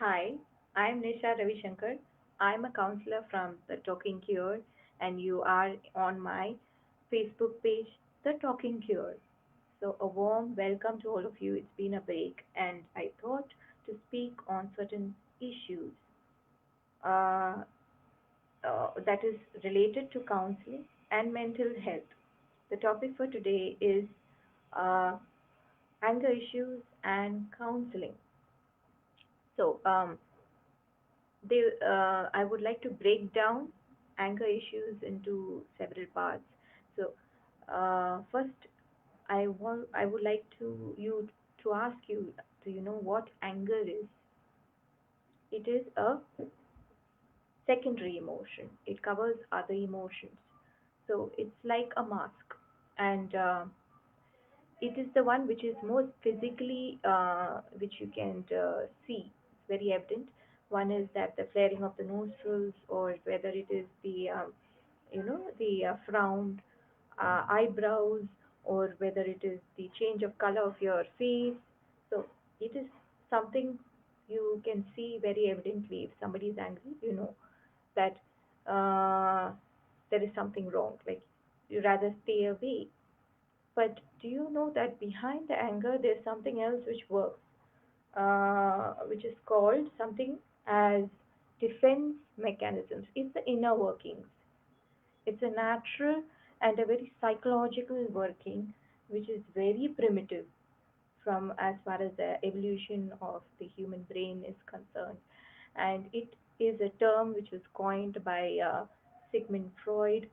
Hi, I'm Nisha Ravishankar. I'm a counselor from The Talking Cure, and you are on my Facebook page, The Talking Cure. So, a warm welcome to all of you. It's been a break, and I thought to speak on certain issues uh, that is related to counseling and mental health. The topic for today is uh, anger issues and counseling. So, I would like to break down anger issues into several parts. So, first, I would like to ask you, do you know what anger is? It is a secondary emotion. It covers other emotions. So it's like a mask, and it is the one which is most physically, which you can see. It's very evident. One is that the flaring of the nostrils, or whether it is the frowned eyebrows, or whether it is the change of color of your face. So it is something you can see very evidently. If somebody is angry, you know that there is something wrong. Like you rather stay away. But do you know that behind the anger, there's something else which works, which is called something as defense mechanisms. It's the inner workings. It's a natural and a very psychological working, which is very primitive from as far as the evolution of the human brain is concerned. And it is a term which was coined by Sigmund Freud,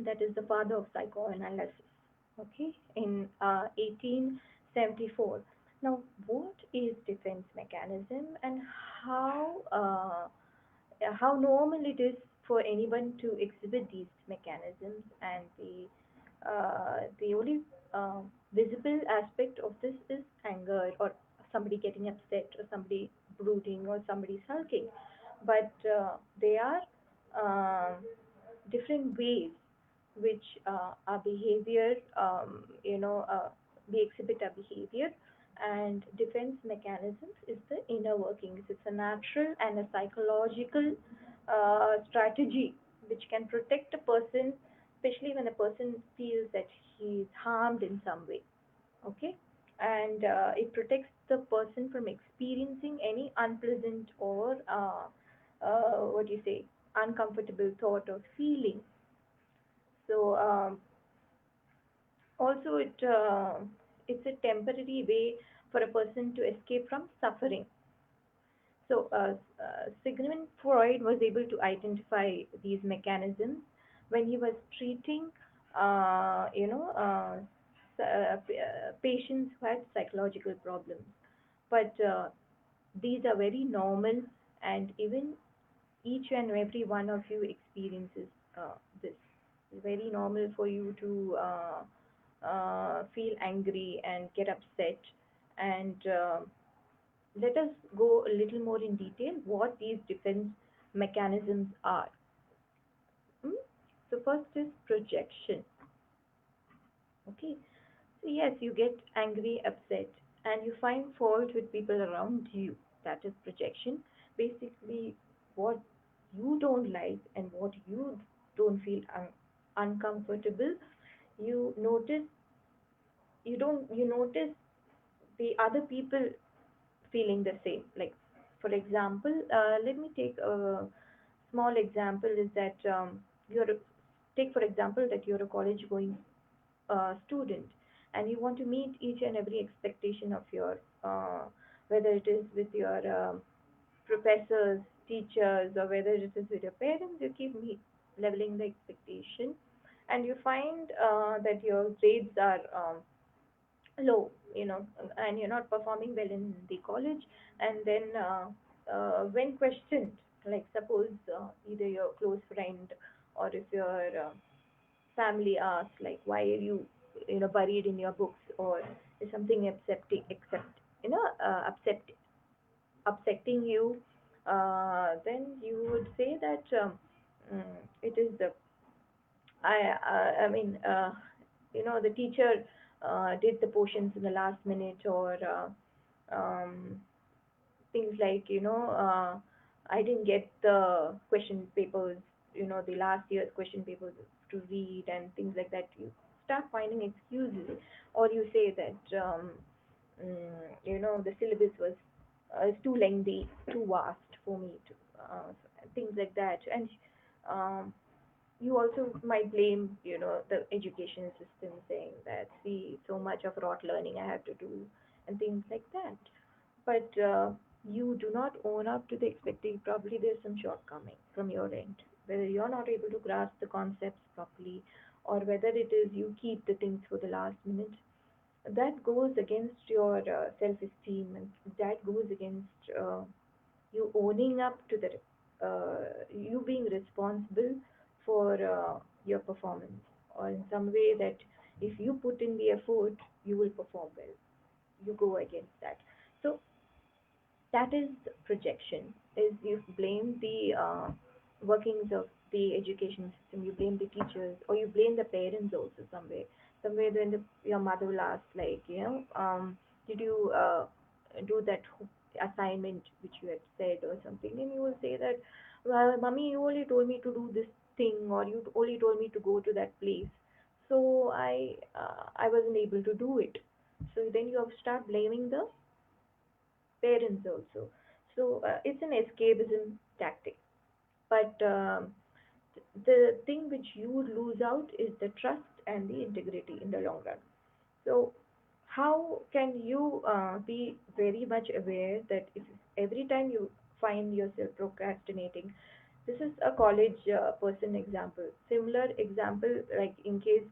that is the father of psychoanalysis, okay, in 1874. Now, what is defense mechanism, and how how normal it is for anyone to exhibit these mechanisms, and the only visible aspect of this is anger, or somebody getting upset, or somebody brooding, or somebody sulking. But they are different ways which our behavior, we exhibit our behavior. And defense mechanisms is the inner workings. It's a natural and a psychological strategy which can protect a person, especially when a person feels that he is harmed in some way. Okay, and it protects the person from experiencing any unpleasant or what do you say, uncomfortable thought or feeling. So also it's a temporary way for a person to escape from suffering. So Sigmund Freud was able to identify these mechanisms when he was treating, patients who had psychological problems. But these are very normal, and even each and every one of you experiences this. It's very normal for you to feel angry and get upset. And let us go a little more in detail what these defense mechanisms are. Hmm? So first is projection. Okay. So yes, you get angry, upset, and you find fault with people around you. That is projection. Basically, what you don't like and what you don't feel uncomfortable, you notice. You notice the other people feeling the same. Like, for example, let me take a small example. Is that take for example that you're a college going student, and you want to meet each and every expectation of your, whether it is with your professors, teachers, or whether it is with your parents. You keep leveling the expectation, and you find that your grades are low, and you're not performing well in the college. And then when questioned, like suppose either your close friend, or if your family asks, like, why are you, buried in your books, or is something upsetting you, then you would say that it is the I mean, the teacher did the portions in the last minute, or um, things like, I didn't get the question papers, the last year's question papers to read and things like that. You start finding excuses, or you say that, the syllabus was is too lengthy, too vast for me to, things like that. And um, you also might blame, the education system, saying that, see, so much of rote learning I have to do, and things like that. But you do not own up to the expectation. Probably there's some shortcoming from your end, whether you're not able to grasp the concepts properly, or whether it is you keep the things for the last minute. That goes against your self-esteem, and that goes against you owning up to the you being responsible for your performance, or in some way that if you put in the effort, you will perform well. You go against that. So that is projection. Is you blame the workings of the education system, you blame the teachers, or you blame the parents also somewhere when your mother will ask, like, did you do that assignment which you had said or something, and you will say that, well, mommy, you only told me to do this thing, or you only told me to go to that place, so I wasn't able to do it. So then you have start blaming the parents also. So it's an escapism tactic. But the thing which you would lose out is the trust and the integrity in the long run. So how can you be very much aware that if every time you find yourself procrastinating, this is a college person example. Similar example, like in case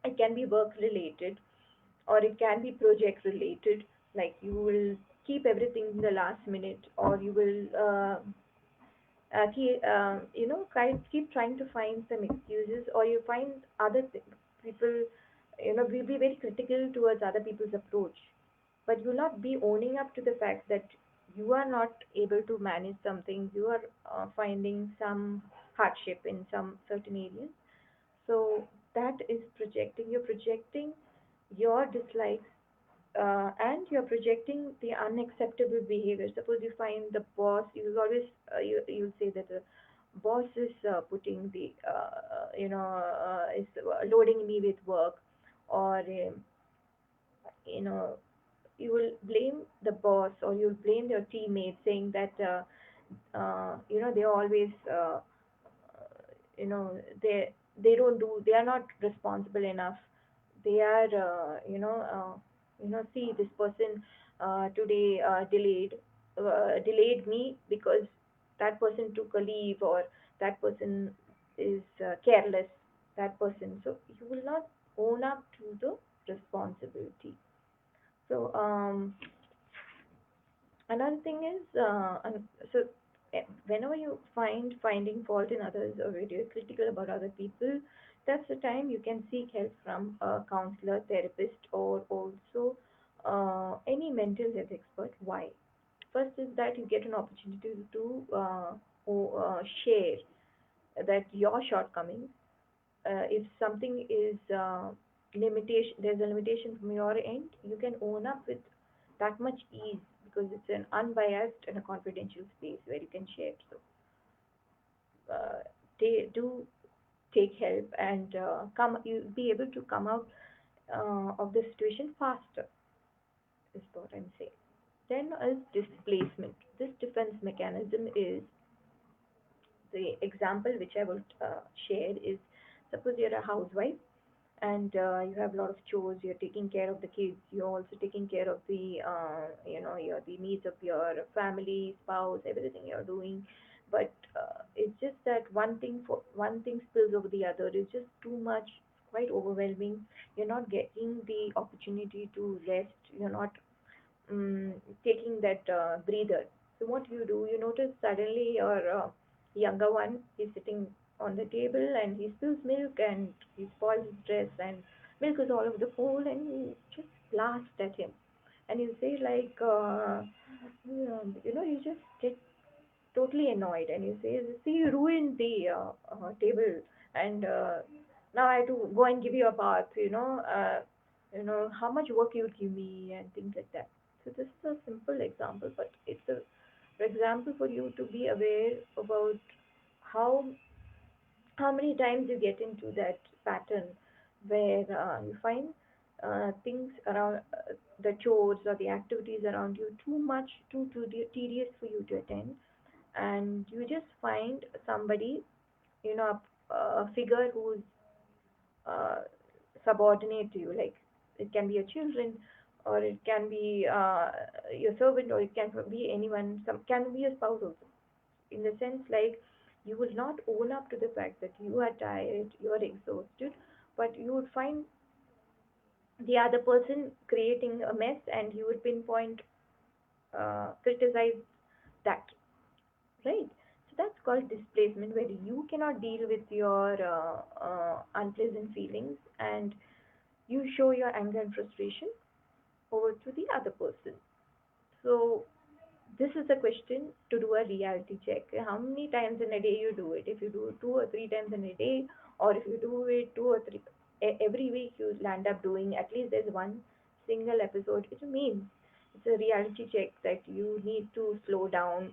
it can be work related, or it can be project related, like you will keep everything in the last minute, or you will keep trying to find some excuses, or you find people, will be very critical towards other people's approach, but you'll not be owning up to the fact that you are not able to manage something, you are finding some hardship in some certain areas. So that is projecting. You're projecting your dislikes, and you're projecting the unacceptable behavior. Suppose you find the boss, you always you'll say that the boss is putting the is loading me with work, or you know you will blame the boss, or you'll blame your teammates, saying that they always they don't do, they are not responsible enough. They are see, this person today delayed me because that person took a leave, or that person is careless, that person. So you will not own up to the responsibility. So another thing is, so whenever you finding fault in others, or when you're critical about other people, that's the time you can seek help from a counselor, therapist, or also any mental health expert. Why? First is that you get an opportunity to share that your shortcomings. If something is limitation, there's a limitation from your end, you can own up with that much ease, because it's an unbiased and a confidential space where you can share. So they do take help, and you'll be able to come out of the situation faster, is what I'm saying. Then is displacement. This defense mechanism is, the example which I will share is, suppose you're a housewife, and you have a lot of chores, you're taking care of the kids, you're also taking care of the your the needs of your family, spouse, everything you're doing. But it's just that one thing spills over the other. It's just too much, quite overwhelming. You're not getting the opportunity to rest, you're not um, taking that breather. So what you do, you notice suddenly your younger one is sitting on the table, and he spills milk, and he spoils his dress, and milk is all over the floor, and you just blast at him. And you say like, you just get totally annoyed, and you say, see, you ruined the table, and now I have to go and give you a bath, how much work you would give me, and things like that. So this is a simple example, but it's a for example for you to be aware about how how many times you get into that pattern where you find things around the chores or the activities around you too much, too tedious for you to attend, and you just find somebody, a figure who's uh, subordinate to you. Like it can be your children, or it can be your servant, or it can be anyone. Some can be your spouse also. In the sense, like you will not own up to the fact that you are tired, you are exhausted, but you would find the other person creating a mess, and you would pinpoint, criticize that, right? So that's called displacement, where you cannot deal with your unpleasant feelings, and you show your anger and frustration over to the other person. So this is the question to do a reality check. How many times in a day you do it? If you do 2 or 3 times in a day, or if you do it two or three every week, you land up doing at least there's one single episode. It means it's a reality check that you need to slow down.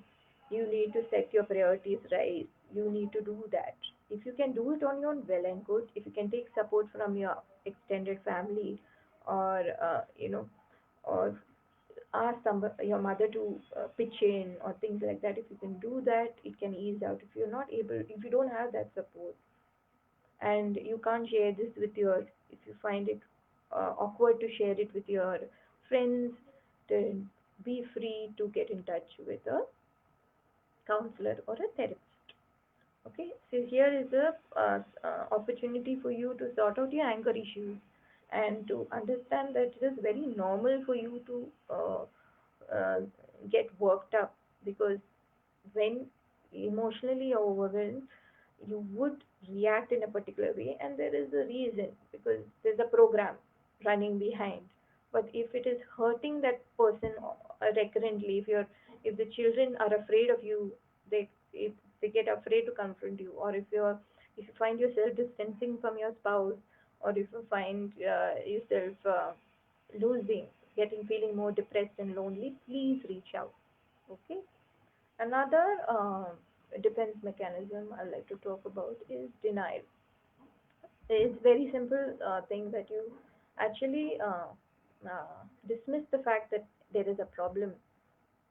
You need to set your priorities right. You need to do that. If you can do it on your own, well and good. If you can take support from your extended family, or or ask your mother to pitch in, or things like that. If you can do that, it can ease out. If you're not able, if you don't have that support, and you can't share this with your, if you find it awkward to share it with your friends, then be free to get in touch with a counselor or a therapist. Okay, so here is a opportunity for you to sort out your anger issues, and to understand that it is very normal for you to uh, get worked up, because when emotionally overwhelmed, you would react in a particular way, and there is a reason, because there's a program running behind. But if it is hurting that person recurrently, if the children are afraid of you, if they get afraid to confront you, or if you find yourself distancing from your spouse, or if you find yourself losing, feeling more depressed and lonely, please reach out. Okay. Another defense mechanism I like to talk about is denial. It's very simple thing that you actually dismiss the fact that there is a problem.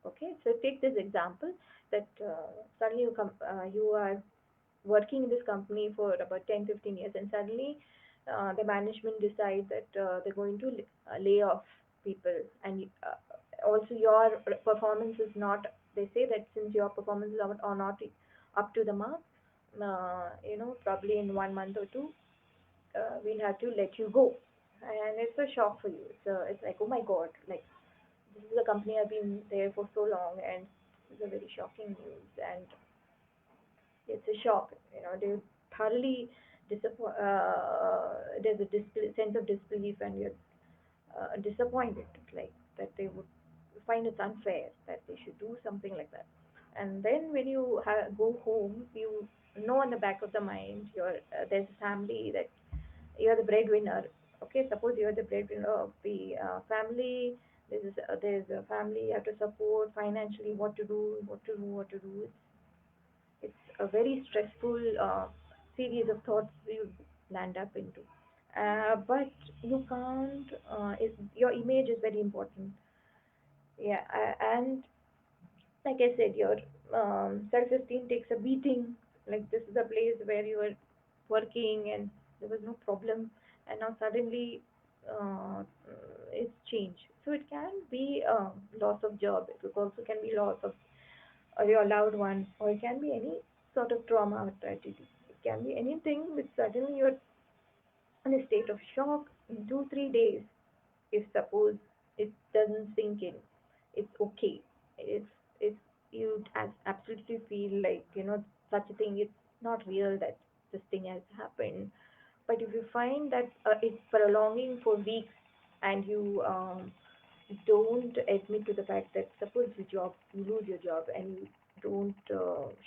Okay, so take this example that suddenly you are working in this company for about 10, 15 years, and suddenly the management decide that they're going to lay off people, and also your performance is not, they say that since your performances are not up to the mark, probably in 1 month or two, we'll have to let you go. And it's a shock for you. It's like, oh my god, like this is a company I've been there for so long, and it's a very shocking news, and it's a shock. They thoroughly there's a sense of disbelief, and you're disappointed, like that they would find it's unfair that they should do something like that. And then when you go home, you know in the back of the mind, there's a family, that you're the breadwinner. Okay, suppose you're the breadwinner of the family. There's a family you have to support financially. What to do? What to do? What to do? It's a very stressful series of thoughts you land up into. But you can't. Your image is very important. Yeah, and like I said, your self-esteem takes a beating. Like this is a place where you were working and there was no problem, and now suddenly it's changed. So it can be loss of job. It also can be loss of your loved one, or it can be any sort of trauma or tragedy. It can be anything which suddenly you're in a state of shock in 2 3 days. If suppose it doesn't sink in, it's okay. If you absolutely feel like such a thing, it's not real that this thing has happened. But if you find that it's prolonging for weeks, and you don't admit to the fact that suppose you lose your job, and you don't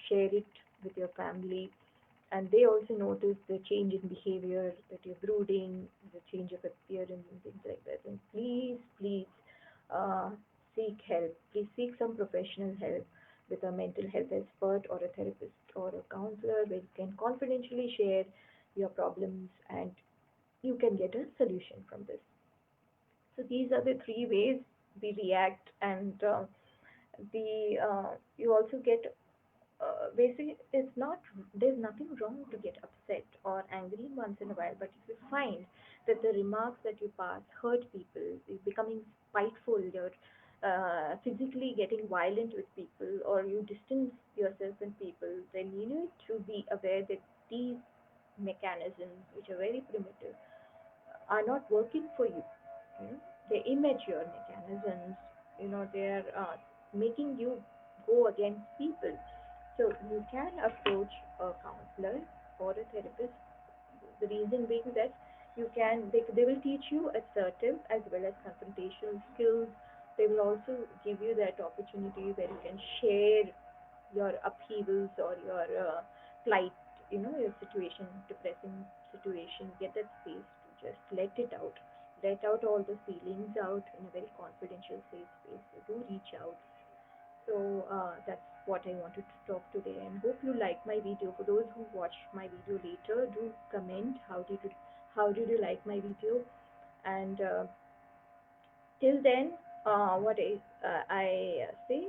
share it with your family, and they also notice the change in behavior, that you're brooding, the change of appearance and things like that. And please, please, uh, seek help. Please seek some professional help with a mental health expert or a therapist or a counselor where you can confidentially share your problems and you can get a solution from this. So these are the three ways we react, and the you also get basically it's not there's nothing wrong to get upset or angry once in a while, but if you find that the remarks that you pass hurt people, you're becoming spiteful, you're physically getting violent with people, or you distance yourself from people, then you need to be aware that these mechanisms, which are very primitive, are not working for you. You know, they're immature mechanisms. You know, they're making you go against people. So you can approach a counselor or a therapist. The reason being that they will teach you assertive as well as confrontational skills. They will also give you that opportunity where you can share your upheavals or your plight, your situation, depressing situation. Get that space to just let out all the feelings out in a very confidential, safe space. So do reach out. So that's what I wanted to talk today, and hope you like my video. For those who watch my video later, do comment how did you like my video, and till then, what I say,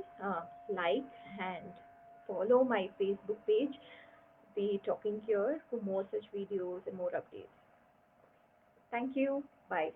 like and follow my Facebook page. Be talking here for more such videos and more updates. Thank you. Bye.